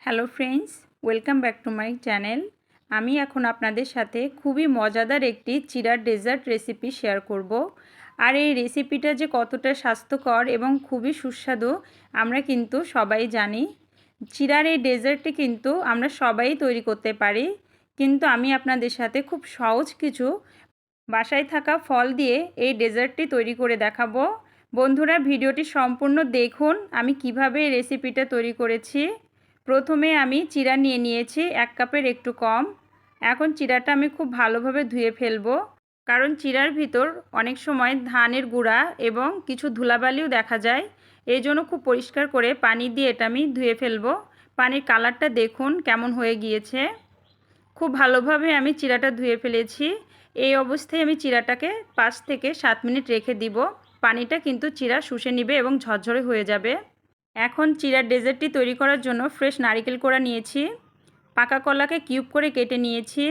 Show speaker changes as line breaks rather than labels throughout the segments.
Hello friends, welcome back to my channel. আমি এখন আপনাদের সাথে খুবই মজাদার একটি চিরার ডেজার্ট রেসিপি শেয়ার করব। আর এই রেসিপিটা যে কতটা স্বাস্থ্যকর এবং খুবই সুস্বাদু আমরা কিন্তু সবাই জানি। চিরার এই ডেজার্টটি কিন্তু আমরা সবাই তৈরি করতে পারি, কিন্তু আমি আপনাদের সাথে খুব সহজ কিছু বাসায় থাকা ফল দিয়ে এই ডেজার্টটি তৈরি করে দেখাবো। বন্ধুরা, ভিডিওটি সম্পূর্ণ দেখুন আমি কিভাবে এই রেসিপিটা তৈরি করেছি। প্রথমে আমি চিরা নিয়ে নিয়েছি 1 কাপের একটু কম। এখন চিরাটা আমি খুব ভালোভাবে ধুয়ে ফেলবো, কারণ চিরার ভিতর অনেক সময় ধানের গুঁড়া এবং কিছু ধুলাবালিও দেখা যায়। এই জন্য খুব পরিষ্কার করে পানি দিয়ে এটা আমি ধুয়ে ফেলবো। পানির কালারটা দেখুন কেমন হয়ে গিয়েছে। খুব ভালোভাবে আমি চিরাটা ধুয়ে ফেলেছি। এই অবস্থায় আমি চিরাটাকে 5 থেকে 7 মিনিট রেখে দিব। পানিটা কিন্তু চিরা শুষে নেবে এবং ঝরঝরে হয়ে যাবে। এখন চিরার ডেজার্টটি তৈরি করার জন্য ফ্রেশ নারকেল কোড়া নিয়েছি, পাকা কলাকে কিউব করে কেটে নিয়েছি,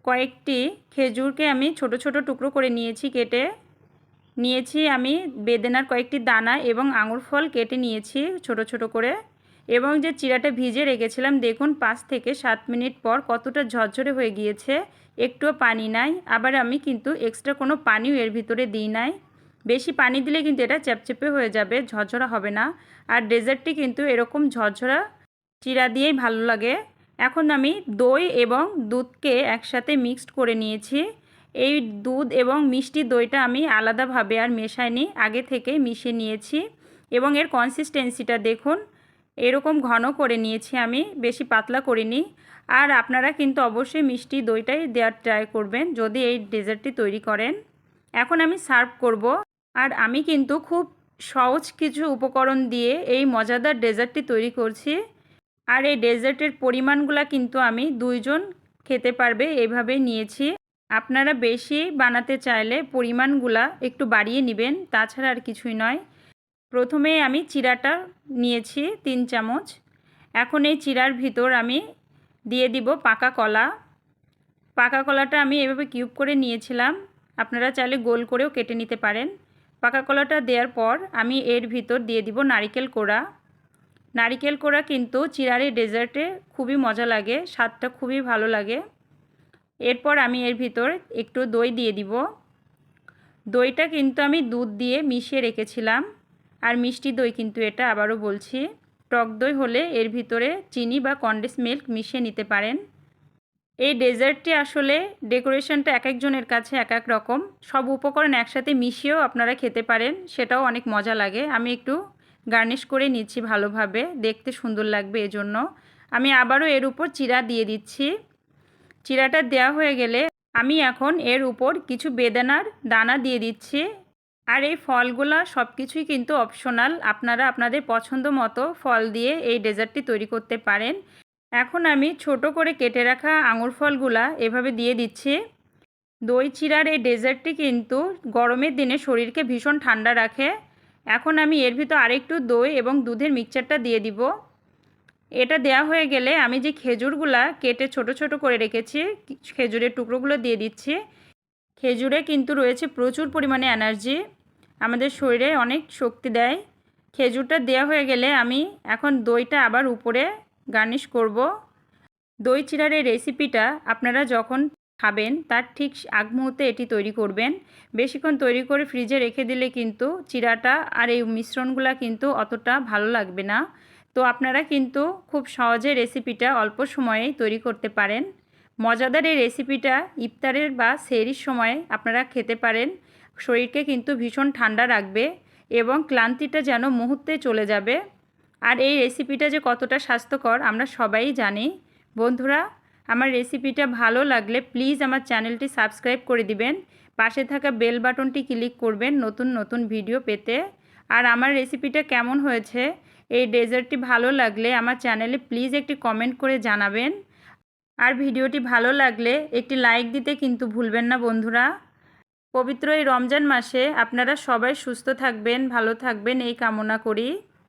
কয়েকটি খেজুরকে আমি ছোট ছোট টুকরো করে কেটে নিয়েছি, আমি বেদানার কয়েকটি দানা এবং আঙুর ফল কেটে নিয়েছি ছোট ছোট করে। এবং যে চিরাটা ভিজে রেখেছিলাম দেখুন 5 থেকে 7 মিনিট পর কতটা ঝরঝরে হয়ে গিয়েছে, একটুও পানি নাই। আবার আমি কিন্তু এক্সট্রা কোনো পানিও এর ভিতরে দিই নাই। বেশি পানি দিলে কিন্তু এটা চ্যাপচ্যাপে হয়ে যাবে, ঝরঝরা হবে না। আর ডেজার্টটি কিন্তু এরকম ঝরঝরা চিরা দিয়েই ভালো লাগে। এখন আমি দই এবং দুধকে একসাথে মিক্সড করে নিয়েছি। এই দুধ এবং মিষ্টি দইটা আমি আলাদাভাবে আর মেশাইনি, আগে থেকেই মিশিয়ে নিয়েছি। এবং এর কনসিস্টেন্সিটা দেখুন, এরকম ঘন করে নিয়েছি আমি, বেশি পাতলা করিনি। আর আপনারা কিন্তু অবশ্যই মিষ্টি দইটাই দেওয়ার ট্রাই করবেন যদি এই ডেজার্টটি তৈরি করেন। এখন আমি সার্ভ করব। আর আমি কিন্তু খুব সহজ কিছু উপকরণ দিয়ে এই মজাদার ডেজার্টটি তৈরি করছি। আর এই ডেজার্টের পরিমাণগুলো কিন্তু আমি 2 জন খেতে পারবে এভাবেই নিয়েছি। আপনারা বেশি বানাতে চাইলে পরিমাণগুলা একটু বাড়িয়ে নেবেন, তাছাড়া আর কিছুই নয়। প্রথমে আমি চিরাটা নিয়েছি 3 চামচ। এখন এই চিরার ভিতর আমি দিয়ে দিব পাকা কলা। পাকা কলাটা আমি এভাবে কিউব করে নিয়েছিলাম, আপনারা চাইলে গোল করেও কেটে নিতে পারেন। পাকা কলাটা দেওয়ার পর আমি এর ভিতর দিয়ে দিব নারকেল কোড়া। নারকেল কোড়া কিন্তু চিরারে ডেজার্টে খুবই মজা লাগে, স্বাদটা খুবই ভালো লাগে। এরপর আমি এর ভিতর একটু দই দিয়ে দিব। দইটা কিন্তু আমি দুধ দিয়ে মিশিয়ে রেখেছিলাম, আর মিষ্টি দই কিন্তু এটা, আবারও বলছি। টক দই হলে এর ভিতরে চিনি বা কনডেন্স মিল্ক মিশিয়ে নিতে পারেন। এই ডেজার্টটি আসলে ডেকোরেশনটা এক একজনের কাছে এক এক রকম। সব উপকরণ একসাথে মিশিয়েও আপনারা খেতে পারেন, সেটাও অনেক মজা লাগে। আমি একটু গার্নিশ করে নিচ্ছি ভালোভাবে, দেখতে সুন্দর লাগবে এজন্য। আমি আবারও এর উপর চিরা দিয়ে দিচ্ছি। চিরাটা দেওয়া হয়ে গেলে আমি এখন এর উপর কিছু বেদানার দানা দিয়ে দিচ্ছি। আর এই ফলগুলা সব কিছুই কিন্তু অপশনাল, আপনারা আপনাদের পছন্দ মতো ফল দিয়ে এই ডেজার্টটি তৈরি করতে পারেন। এখন আমি ছোট করে কেটে রাখা আঙুর ফলগুলা এভাবে দিয়ে দিচ্ছি। দই চিরার এই ডেজার্টটি কিন্তু গরমের দিনে শরীরকে ভীষণ ঠান্ডা রাখে। এখন আমি এর ভিতর আরেকটু দই এবং দুধের মিক্সচারটা দিয়ে দিব। এটা দেওয়া হয়ে গেলে আমি যে খেজুরগুলা কেটে ছোট ছোট করে রেখেছি, খেজুরের টুকরোগুলো দিয়ে দিচ্ছি। খেজুরে কিন্তু রয়েছে প্রচুর পরিমাণে এনার্জি, আমাদের শরীরে অনেক শক্তি দেয়। খেজুরটা দেওয়া হয়ে গেলে আমি এখন দইটা আবার উপরে গার্নিশ করব। দই চিড়ার এই রেসিপিটা আপনারা যখন খাবেন তার ঠিক আগ মুহূর্তে এটি তৈরি করবেন। বেশিক্ষণ তৈরি করে ফ্রিজে রেখে দিলে কিন্তু চিড়াটা আর এই মিশ্রণগুলো কিন্তু অতটা ভালো লাগবে না। তো আপনারা কিন্তু খুব সহজে রেসিপিটা অল্প সময়েই তৈরি করতে পারেন। মজাদার এই রেসিপিটা ইফতারের বা সেহরির সময়ে আপনারা খেতে পারেন। শরীরকে কিন্তু ভীষণ ঠান্ডা রাখবে এবং ক্লান্তিটা যেন মুহূর্তে চলে যাবে। আর এই রেসিপিটা যে কতটা স্বাস্থ্যকর আমরা সবাই জানি। বন্ধুরা, আমার রেসিপিটা ভালো লাগলে প্লিজ আমার চ্যানেলটি সাবস্ক্রাইব করে দিবেন, পাশে থাকা বেল বাটনটি ক্লিক করবেন নতুন নতুন ভিডিও পেতে। আর আমার রেসিপিটা কেমন হয়েছে, এই ডেজার্টটি ভালো লাগলে আমার চ্যানেলে প্লিজ একটি কমেন্ট করে জানাবেন। আর ভিডিওটি ভালো লাগলে একটি লাইক দিতে কিন্তু ভুলবেন না বন্ধুরা। পবিত্র এই রমজান মাসে আপনারা সবাই সুস্থ থাকবেন, ভালো থাকবেন এই কামনা করি।